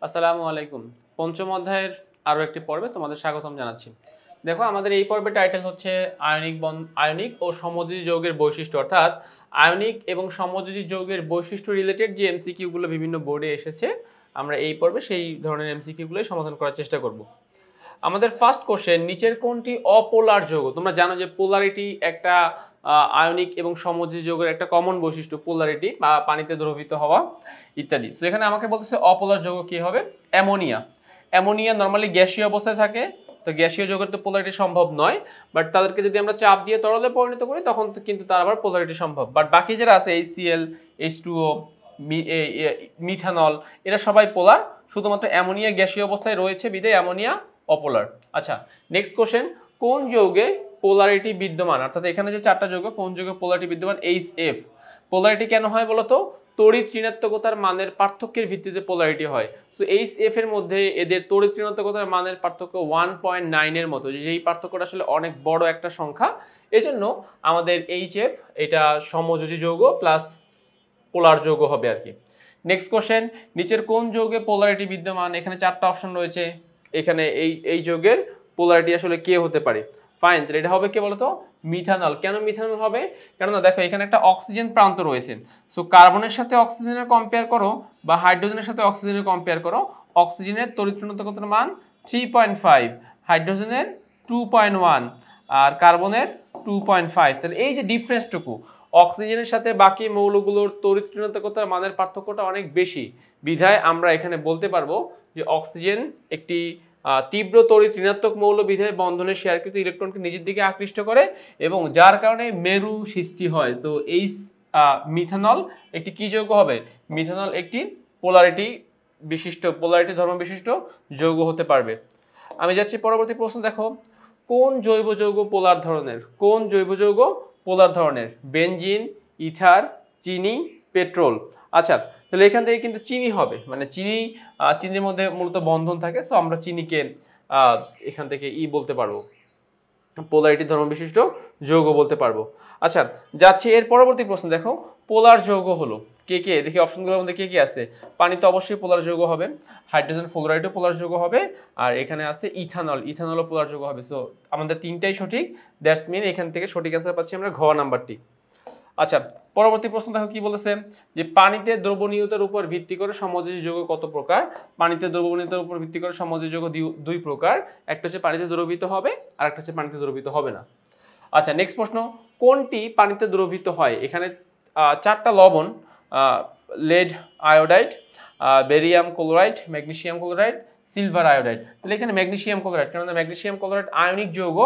আসসালামু আলাইকুম। পঞ্চম অধ্যায়ের আরও একটি পর্বে তোমাদের স্বাগতম জানাচ্ছি। দেখো, আমাদের এই পর্বের টাইটেল হচ্ছে আয়নিক ও সমযোজী যৌগের বৈশিষ্ট্য, অর্থাৎ আয়নিক এবং সমযোজী যৌগের বৈশিষ্ট্য রিলেটেড যে এমসিকিউগুলো বিভিন্ন বোর্ডে এসেছে, আমরা এই পর্বে সেই ধরনের এমসিকিউগুলোই সমাধান করার চেষ্টা করব। আমাদের ফার্স্ট কোশ্চেন, নিচের কোনটি অপোলার যৌগ? তোমরা জানো যে পোলারিটি একটা আয়নিক এবং সমযোজী যৌগের একটা কমন বৈশিষ্ট্য, পোলারিটি বা পানিতে দ্রবীভূত হওয়া ইত্যাদি। সো এখানে আমাকে বলতেছে অপোলার যৌগ কি হবে? অ্যামোনিয়া। অ্যামোনিয়া নর্মালি গ্যাসীয় অবস্থায় থাকে, তো গ্যাসীয় যৌগের তো পোলারিটি সম্ভব নয়, বাট তাদেরকে যদি আমরা চাপ দিয়ে তরলে পরিণত করি তখন কিন্তু তার আবার পোলারিটি সম্ভব। বাট বাকি যারা আছে HCl, H2O, মিথানল, এরা সবাই পোলার, শুধুমাত্র অ্যামোনিয়া গ্যাসীয় অবস্থায় রয়েছে বিধায় অ্যামোনিয়া অপোলার। আচ্ছা, নেক্সট কোশ্চেন, কোন যৌগে পোলারিটি বিদ্যমান? অর্থাৎ এখানে যে চারটা যৌগ, কোন যৌগে পোলারিটি বিদ্যমান? HF। পোলারিটি কেন হয় বলতো? তড়িৎ ঋণাত্মকতার মানের পার্থক্যের ভিত্তিতে পোলারিটি হয়। সো HF এর মধ্যে এদের তড়িৎ ঋণাত্মকতার মানের পার্থক্য 1.9 এর মতো, যেই পার্থক্যটা আসলে অনেক বড় একটা সংখ্যা। এজন্য আমাদের HF এটা সমযোজী যৌগ প্লাস পোলার যৌগ হবে আর কি। নেক্সট কোশ্চেন, নিচের কোন যৌগে পোলারিটি বিদ্যমান? এখানে চারটা অপশন রয়েছে, এখানে এই যৌগের পোলারিটি আসলে কে হতে পারে? ফাইন, তাহলে এটা হবে কে বলতো? মিথানল। কেন মিথানল হবে? কেননা দেখো এখানে একটা অক্সিজেন প্রান্ত রয়েছে। সো কার্বনের সাথে অক্সিজেনের কম্পেয়ার করো বা হাইড্রোজেনের সাথে অক্সিজেনের কম্পেয়ার করো, অক্সিজেনের তড়িৎ ঋণাত্মকতার মান 3.5, হাইড্রোজেনের 2.1 আর কার্বনের 2.5। তাহলে এই যে ডিফারেন্সটুকু, অক্সিজেনের সাথে বাকি মৌলগুলোর তড়িৎ ঋণাত্মকতার মানের পার্থক্যটা অনেক বেশি, বিধায় আমরা এখানে বলতে পারবো যে অক্সিজেন একটি তীব্র তড়িৎ ঋণাত্মক মৌল, বিধায় বন্ধনের শেয়ারকৃত ইলেকট্রনকে নিজের দিকে আকৃষ্ট করে এবং যার কারণে মেরু সৃষ্টি হয়। তো এই মিথানল একটি কি যৌগ হবে? মিথানল একটি পোলারিটি ধর্ম বিশিষ্ট যৌগ হতে পারবে। আমি যাচ্ছি পরবর্তী প্রশ্ন। দেখো, কোন জৈব যৌগ পোলার ধরনের? কোন জৈব যৌগ পোলার ধরনের? বেনজিন, ইথার, চিনি, পেট্রোল। আচ্ছা, তাহলে এখান থেকে কিন্তু চিনি হবে, মানে চিনির মধ্যে মূলত বন্ধন থাকে, সো আমরা চিনিকে এখান থেকে বলতে পারবো, পোলারিটি ধর্ম বিশিষ্ট যৌগ বলতে পারবো। আচ্ছা, যাচ্ছে এর পরবর্তী প্রশ্ন। দেখো, পোলার যৌগ হলো কে কে? দেখি অপশনগুলোর মধ্যে কে কে আছে। পানি তো অবশ্যই পোলার যৌগ হবে, হাইড্রোজেন ফ্লোরাইডও পোলার যৌগ হবে, আর এখানে আছে ইথানলও পোলার যৌগ হবে। সো আমাদের তিনটাই সঠিক, দ্যাটস মিন এখান থেকে সঠিক অ্যান্সার পাচ্ছি আমরা ঘ নাম্বারটি। আচ্ছা, পরবর্তী প্রশ্ন দেখো কি বলেছে, যে পানিতে দ্রবণীয়তার উপর ভিত্তি করে সমযোজী যৌগ কত প্রকার? পানিতে দ্রবণীয়তার উপর ভিত্তি করে সমযোজী যৌগ দুই প্রকার, একটা হচ্ছে পানিতে দ্রবীভূত হবে আর একটা হচ্ছে পানিতে দ্রবীভূত হবে না। আচ্ছা, নেক্সট প্রশ্ন, কোনটি পানিতে দ্রবীভূত হয়? এখানে চারটা লবণ, lead iodide, barium chloride, magnesium chloride, silver iodide. তাহলে এখানে ম্যাগনেসিয়াম ক্লোরাইড, কারণ ম্যাগনেসিয়াম ক্লোরাইড আয়নিক যৌগ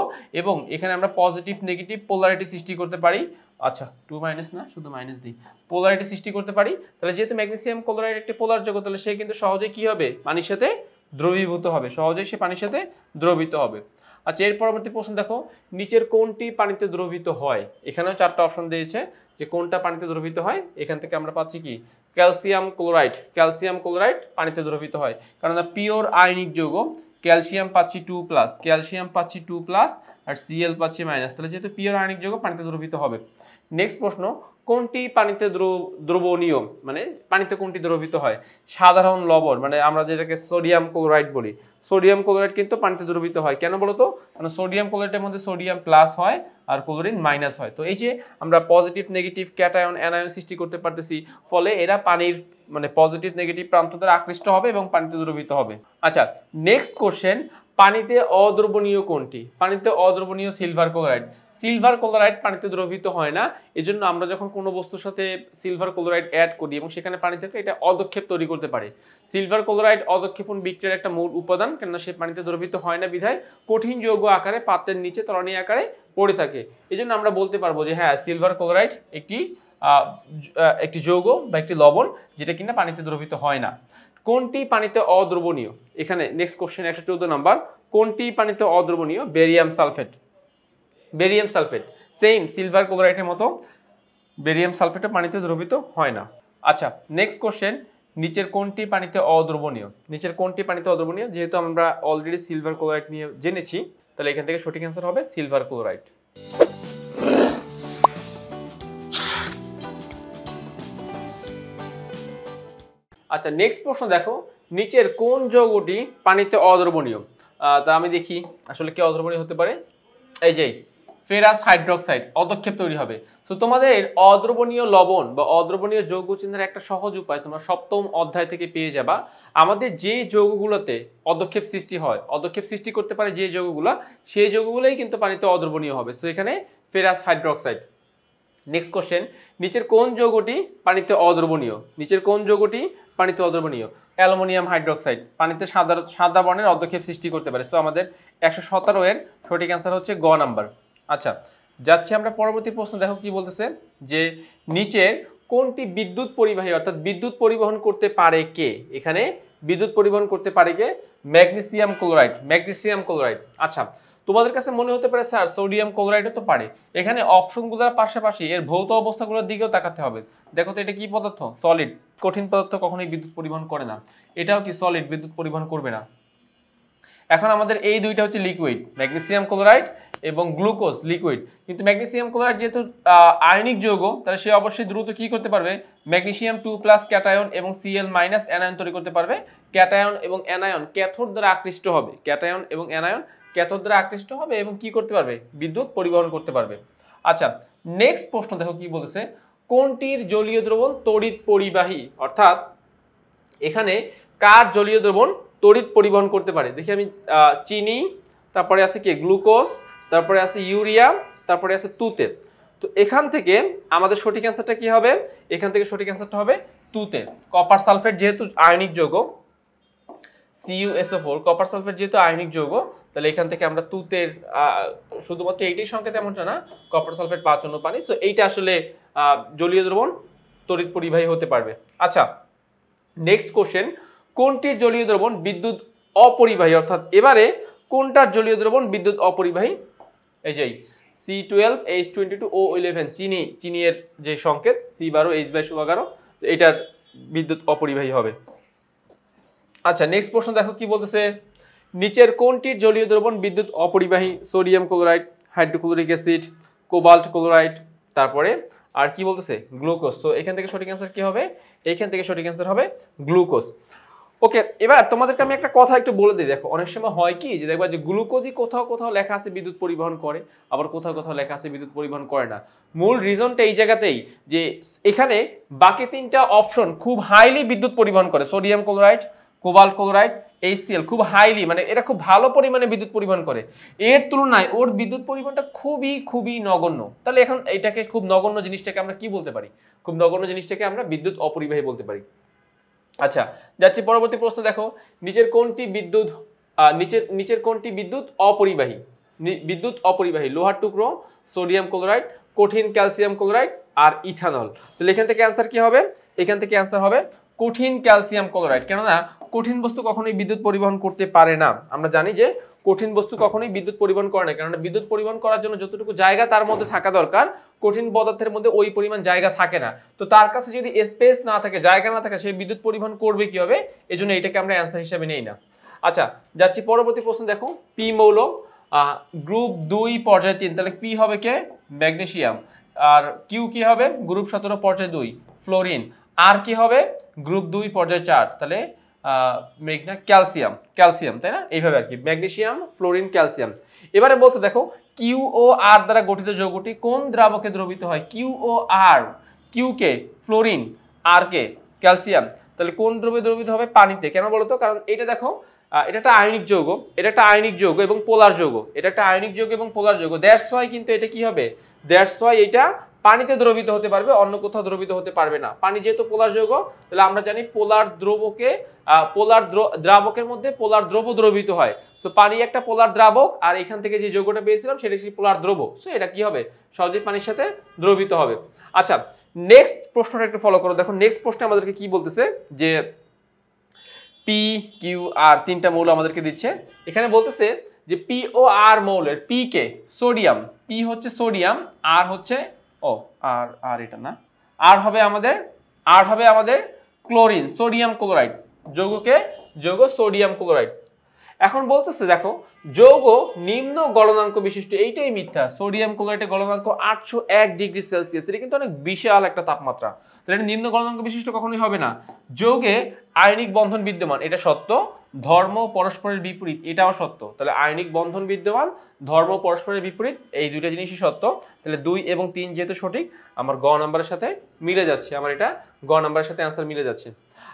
এবং এখানে আমরা পজিটিভ নেগেটিভ পোলারিটি সৃষ্টি করতে পারি। আচ্ছা, 2 না, শুধু মাইনাস দিই, পোলারিটি সৃষ্টি করতে পারি। তাহলে যেহেতু ম্যাগনেসিয়াম ক্লোরাইড একটি পোলার যৌগ, তাহলে সে কিন্তু সহজেই কি হবে? পানির সাথে দ্রবীভূত হবে, সহজেই সে পানির সাথে দ্রবীভূত হবে। আচ্ছা, এর পরবর্তী প্রশ্ন দেখো, নিচের কোনটি পানিতে দ্রবীভূত হয়? এখানেও চারটা অপশন দিয়েছে যে কোনটা পানিতে দ্রবীভূত হয়। এখান থেকে আমরা পাচ্ছি কি? ক্যালসিয়াম ক্লোরাইড পানিতে দ্রবীভূত হয়, কারণ পিওর আয়নিক যৌগ। ক্যালসিয়াম পাচ্ছি 2+, আর Cl পাচ্ছি মাইনাস, তাহলে যেহেতু পিওর আয়নিক যৌগ পানিতে দ্রবীভূত হবে। নেক্সট প্রশ্ন, কোনটি পানিতে দ্রবণীয়, মানে পানিতে কোনটি দ্রবীভূত হয়? সাধারণ লবণ, মানে আমরা যেটাকে সোডিয়াম ক্লোরাইড বলি, সোডিয়াম ক্লোরাইড কিন্তু পানিতে দ্রবীভূত হয়। কেন বলতো? কারণ সোডিয়াম ক্লোরাইডের মধ্যে সোডিয়াম প্লাস হয় আর ক্লোরিন মাইনাস হয়। তো এই যে আমরা পজিটিভ নেগেটিভ ক্যাটায়ন অ্যানায়ন সৃষ্টি করতে পারতেছি, ফলে এরা পানির মানে পজিটিভ নেগেটিভ প্রান্ত দ্বারা আকৃষ্ট হবে এবং পানিতে দ্রবীভূত হবে। আচ্ছা, নেক্সট কোশ্চেন, পানিতে অদ্রবণীয় কোনটি? পানিতে অদ্রবণীয় সিলভার ক্লোরাইড পানিতে দ্রবীভূত হয় না। এজন্য আমরা যখন কোনো বস্তুর সাথে সিলভার ক্লোরাইড অ্যাড করি এবং সেখানে পানি থেকে, এটা অদক্ষেপ তৈরি করতে পারে। সিলভার ক্লোরাইড অদক্ষেপণ বিক্রিয়ার একটা মূল উপাদান, কেননা সে পানিতে দ্রবীভূত হয় না বিধায় কঠিন যৌগ আকারে পাত্রের নিচে তরণী আকারে পড়ে থাকে। এজন্য আমরা বলতে পারবো যে হ্যাঁ, সিলভার ক্লোরাইড একটি যৌগ বা একটি লবণ, যেটা কিনা পানিতে দ্রবীভূত হয় না। কোনটি পানিতে অদ্রবণীয়? এখানে নেক্সট কোশ্চেন 114 নাম্বার, কোনটি পানিতে অদ্রবণীয়? বেরিয়াম সালফেট সেম সিলভার ক্লোরাইডের মতো বেরিয়াম সালফেটও পানিতে দ্রবীভূত হয় না। আচ্ছা, নেক্সট কোশ্চেন, নিচের কোনটি পানিতে অদ্রবণীয়? যেহেতু আমরা অলরেডি সিলভার ক্লোরাইড নিয়ে জেনেছি, তাহলে এখান থেকে সঠিক অ্যান্সার হবে সিলভার ক্লোরাইড। আচ্ছা, নেক্সট প্রশ্ন দেখো, নিচের কোন যৌগটি পানিতে অদ্রবণীয়? তা আমি দেখি আসলে কি অদ্রবণীয় হতে পারে। এই যে ফেরাস হাইড্রোক্সাইড অদক্ষেপ তৈরি হবে। সো তোমাদের অদ্রবণীয় লবণ বা অদ্রবণীয় যৌগ চিহ্নের একটা সহজ উপায় তোমরা সপ্তম অধ্যায় থেকে পেয়ে যাবা। আমাদের যে যৌগগুলোতে অদক্ষেপ সৃষ্টি হয়, অদক্ষেপ সৃষ্টি করতে পারে যে যৌগগুলো, সেই যৌগগুলোই কিন্তু পানিতে অদ্রবণীয় হবে। সো এখানে ফেরাস হাইড্রোক্সাইড। নেক্সট কোশ্চেন, নিচের কোন যৌগটি পানিতে অদ্রবণীয়? নিচের কোন যৌগটি পানিতে অদ্রবণীয়? অ্যালুমিনিয়াম হাইড্রোক্সাইড পানিতে সাদা বর্ণের অদক্ষেপ সৃষ্টি করতে পারে। সো আমাদের 117 এর সঠিক অ্যান্সার হচ্ছে গ নাম্বার। আচ্ছা, যাচ্ছি আমরা পরবর্তী প্রশ্ন। দেখো কি বলতেছে যে নিচের কোনটি বিদ্যুৎ পরিবাহী অর্থাৎ বিদ্যুৎ পরিবহন করতে পারে কে? এখানে বিদ্যুৎ পরিবহন করতে পারে কে? Magnesium chloride. Magnesium chloride. আচ্ছা, তোমাদের কাছে মনে হতে পারে স্যার সোডিয়াম ক্লোরাইডও তো পারে। এখানে অপশনগুলোর পাশাপাশি এর ভৌত অবস্থাগুলোর দিকেও তাকাতে হবে। দেখো তো এটা কি পদার্থ? সলিড। কঠিন পদার্থ কখনোই বিদ্যুৎ পরিবহন করে না। এটাও কি সলিড, বিদ্যুৎ পরিবহন করবে না। এখন আমাদের এই দুইটা হচ্ছে লিকুইড, ম্যাগনেসিয়াম ক্লোরাইড এবং গ্লুকোজ লিকুইড। কিন্তু ম্যাগনেসিয়াম ক্লোরাইড যেহেতু আয়নিক যৌগ, তাহলে সে অবশ্যই দ্রুত কি করতে পারবে? ম্যাগনেসিয়াম 2+ ক্যাটায়ন এবং Cl- অ্যানায়ন তৈরি করতে পারবে। ক্যাটায়ন এবং অ্যানায়ন ক্যাথোড দ্বারা আকৃষ্ট হবে। ক্যাটায়ন এবং অ্যানায়ন ক্যাথোড দ্বারা আকৃষ্ট হবে এবং কি করতে পারবে? বিদ্যুৎ পরিবহন করতে পারবে। আচ্ছা, নেক্সট প্রশ্ন দেখো কি বলেছে, কোনটির জলীয় দ্রবণ তড়িৎ পরিবাহী? অর্থাৎ এখানে কার জলীয় দ্রবণ তড়িৎ পরিবহন করতে পারে? দেখি আমি চিনি, তারপরে আছে কি গ্লুকোজ, তারপরে আছে ইউরিয়া, তারপরে আছে তুতে। তো এখান থেকে আমাদের সঠিক অ্যান্সারটা কি হবে? এখান থেকে সঠিক অ্যান্সারটা হবে তুতে। কপার সালফেট যেহেতু আয়নিক যৌগ, CuSO4, কপার সালফেট যেহেতু আয়নিক যৌগ, তাহলে এখান থেকে আমরা তুতের শুধুমাত্র এইটাই সংকেত এমনটা না, কপার সালফেট 5 অন্য পানি। সো এইটা আসলে জলীয় দ্রবণ তড়িৎ পরিবাহী হতে পারবে। আচ্ছা, নেক্সট কোশ্চেন, কোনটির জলীয় দ্রবণ বিদ্যুৎ অপরিবাহী? অর্থাৎ এবারে কোনটার জলীয় দ্রবণ বিদ্যুৎ অপরিবাহী? এই যে C12H22O11 চিনির যে সংকেত C12H11, এটার বিদ্যুৎ অপরিবাহী হবে। আচ্ছা, নেক্সট প্রশ্ন দেখো কি বলতেছে, নিচের কোনটির জলীয় দ্রবণ বিদ্যুৎ অপরিবাহী? Sodium chloride, hydrochloric acid, cobalt chloride, তারপরে আর কি বলতেছে? গ্লুকোজ। তো এখান থেকে সঠিক অ্যান্সার কি হবে? এখান থেকে সঠিক অ্যান্সার হবে গ্লুকোজ। ওকে, এবার তোমাদেরকে আমি একটা কথা একটু বলে দিই। দেখো অনেক সময় হয় কি যে দেখবা যে গ্লুকোজই কোথাও কোথাও লেখা আছে বিদ্যুৎ পরিবহন করে, আবার কোথাও কোথাও লেখা আছে বিদ্যুৎ পরিবহন করে না। মূল রিজনটা এই জায়গাতেই যে এখানে বাকি তিনটা অপশন খুব হাইলি বিদ্যুৎ পরিবহন করে। Sodium chloride, cobalt chloride, HCl খুব হাইলি, মানে এটা খুব ভালো পরিমাণে বিদ্যুৎ পরিবহন করে। এর তুলনায় ওর বিদ্যুৎ পরিবহনটা খুবই খুবই নগণ্য। তাহলে এখন এটাকে খুব নগণ্য জিনিসটাকে আমরা কি বলতে পারি? খুব নগণ্য জিনিসটাকে আমরা বিদ্যুৎ অপরিবাহী বলতে পারি। আচ্ছা, যাচ্ছি পরবর্তী প্রশ্ন। দেখো নিচের কোনটি বিদ্যুৎ অপরিবাহী? বিদ্যুৎ অপরিবাহী লোহার টুকরো, সোডিয়াম ক্লোরাইড, কঠিন ক্যালসিয়াম ক্লোরাইড আর ইথানল। তাহলে এখান থেকে অ্যান্সার কি হবে? এখান থেকে অ্যান্সার হবে কঠিন ক্যালসিয়াম ক্লোরাইড। কেননা কঠিন বস্তু কখনোই বিদ্যুৎ পরিবহন করতে পারে না। আমরা জানি যে কঠিন বস্তু কখনোই বিদ্যুৎ পরিবহন করে না, কেননা বিদ্যুৎ পরিবহন করার জন্য যতটুকু জায়গা তার মধ্যে থাকা দরকার, কঠিন পদার্থের মধ্যে ওই পরিমাণ জায়গা থাকে না। তো তার কাছে যদি স্পেস না থাকে, জায়গা না থাকে, সে বিদ্যুৎ পরিবহন করবে কি হবে? এজন্য এটাকে আমরা অ্যান্সার হিসেবে নেই না। আচ্ছা, যাচ্ছি পরবর্তী প্রশ্ন। দেখো পি মৌল, গ্রুপ 2 পর্যায় 3, তাহলে পি হবে কে? ম্যাগনেসিয়াম। আর কিউ কি হবে? গ্রুপ 17 পর্যায় 2 ফ্লোরিন। আর কি হবে? গ্রুপ 2 পর্যায় 4, তাহলে ক্যালসিয়াম, তাই না? এইভাবে আর কি, ম্যাগনেসিয়াম, ফ্লোরিন, ক্যালসিয়াম। এবারে বলছে দেখো কিউ ও আর দ্বারা গঠিত যৌগটি কোন দ্রাবকে দ্রবীত হয়? কিউ ও আর, কিউ কে ফ্লোরিন, আর কে ক্যালসিয়াম। তাহলে কোন দ্রবে দ্রবীত হবে? পানিতে। কেন বলো তো? কারণ এটা দেখো এটা একটা আয়নিক যৌগ, এটা একটা আয়নিক যৌগ এবং পোলার যৌগ, এটা একটা আয়নিক যৌগ এবং পোলার যৌগ। দ্যাটস ওয়াই কিন্তু এটা কি হবে? দ্যাটস ওয়াই এটা পানিতে দ্রবীত হতে পারবে, অন্য কোথাও দ্রবীত হতে পারবে না। পানি যেহেতু পোলার যৌগ, তাহলে আমরা জানি পোলার দ্রাবকের মধ্যে পোলার দ্রব দ্রবীত হয়। সো পানি একটা পোলার দ্রাবক, আর এখান থেকে যে যৌগটা পেয়েছিলাম সেটা হচ্ছে পোলার দ্রব। সো এটা কি হবে? সহজেই পানির সাথে দ্রবীত হবে। আচ্ছা, নেক্সট প্রশ্নটা একটু ফলো করো। দেখো নেক্সট প্রশ্নে আমাদেরকে কি বলতেছে যে পি, কিউ, আর তিনটা মৌল আমাদেরকে দিচ্ছে। এখানে বলতেছে যে পি ও আর মৌলের পি কে সোডিয়াম, পি হচ্ছে সোডিয়াম, আর হচ্ছে আর এটা না, আর হবে আমাদের ক্লোরিন, সোডিয়াম ক্লোরাইড। যৌগ সোডিয়াম ক্লোরাইড। এখন বলতেছে দেখো যৌগ নিম্ন গলনাঙ্ক বিশিষ্ট, এইটাই মিথ্যা। সোডিয়াম ক্লোরাইডের গলনাঙ্ক 801 ডিগ্রি সেলসিয়াস, এটা কিন্তু অনেক বিশাল একটা তাপমাত্রা, তাহলে এটা নিম্ন গলনাঙ্ক বিশিষ্ট কখনোই হবে না। যৌগে আয়নিক বন্ধন বিদ্যমান, এটা সত্য। ধর্ম পরস্পরের বিপরীত, এটাও সত্য। তাহলে আয়নিক বন্ধন বিদ্যমান, ধর্ম পরস্পরের বিপরীত, এই দুইটা জিনিসই সত্য। তাহলে 2 এবং 3 যেহেতু সঠিক, আমার গ নাম্বারের সাথে মিলে যাচ্ছে, আমার এটা গ নাম্বারের সাথে অ্যান্সার মিলে যাচ্ছে।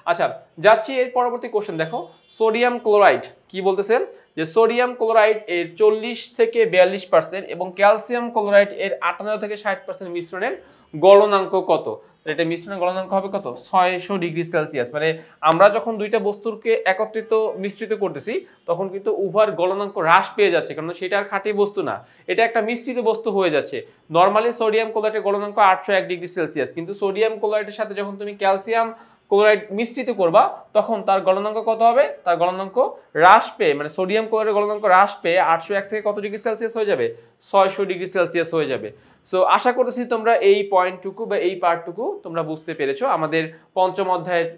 আচ্ছা, যাচ্ছি এর পরবর্তী কোশ্চেন। দেখো সোডিয়াম ক্লোরাইড কি বলতেছে, যে সোডিয়াম ক্লোরাইড এর 40 থেকে 42% এবং ক্যালসিয়াম ক্লোরাইড এর 58 থেকে 60% মিশ্রণের গলনাঙ্ক কত? এটা মিশ্রণের গলনাঙ্ক হবে কত? 600 ডিগ্রি সেলসিয়াস। মানে আমরা যখন দুইটা বস্তুকে একত্রিত মিশ্রিত করতেছি তখন কিন্তু উভয়ের গলনাঙ্ক হ্রাস পেয়ে যাচ্ছে, কারণ সেটা আর খাঁটি বস্তু না, এটা একটা মিশ্রিত বস্তু হয়ে যাচ্ছে। নর্মালি সোডিয়াম ক্লোরাইডের গলনাঙ্ক 801 ডিগ্রি সেলসিয়াস, কিন্তু সোডিয়াম ক্লোরাইডের সাথে যখন তুমি ক্যালসিয়াম ক্লোরাইড মিশ্রিত করবা তখন তার গলনাঙ্ক কত হবে? তার গলনাঙ্ক হ্রাস পেয়ে, মানে সোডিয়াম ক্লোরাইডের গলনাঙ্ক হ্রাস পেয়ে 801 থেকে কত ডিগ্রি সেলসিয়াস হয়ে যাবে? 600 ডিগ্রি সেলসিয়াস হয়ে যাবে। সো আশা করতেছি তোমরা এই পয়েন্টটুকু বা এই পার্টটুকু তোমরা বুঝতে পেরেছো। আমাদের পঞ্চম অধ্যায়ের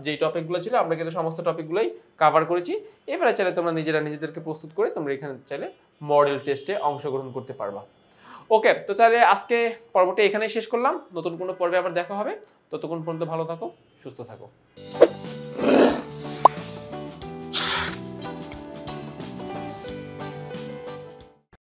যে টপিকগুলো ছিল আমরা কিন্তু সমস্ত টপিকগুলোই কভার করেছি। এবারে চাইলে তোমরা নিজেদেরকে প্রস্তুত করে তোমরা এখানে চাইলে মডেল টেস্টে অংশগ্রহণ করতে পারবা। ওকে, তো তাহলে আজকে পর্বটা এখানেই শেষ করলাম। নতুন কোনো পর্বে আবার দেখা হবে। ততক্ষণ পর্যন্ত ভালো থাকো, সুস্থ থাকো।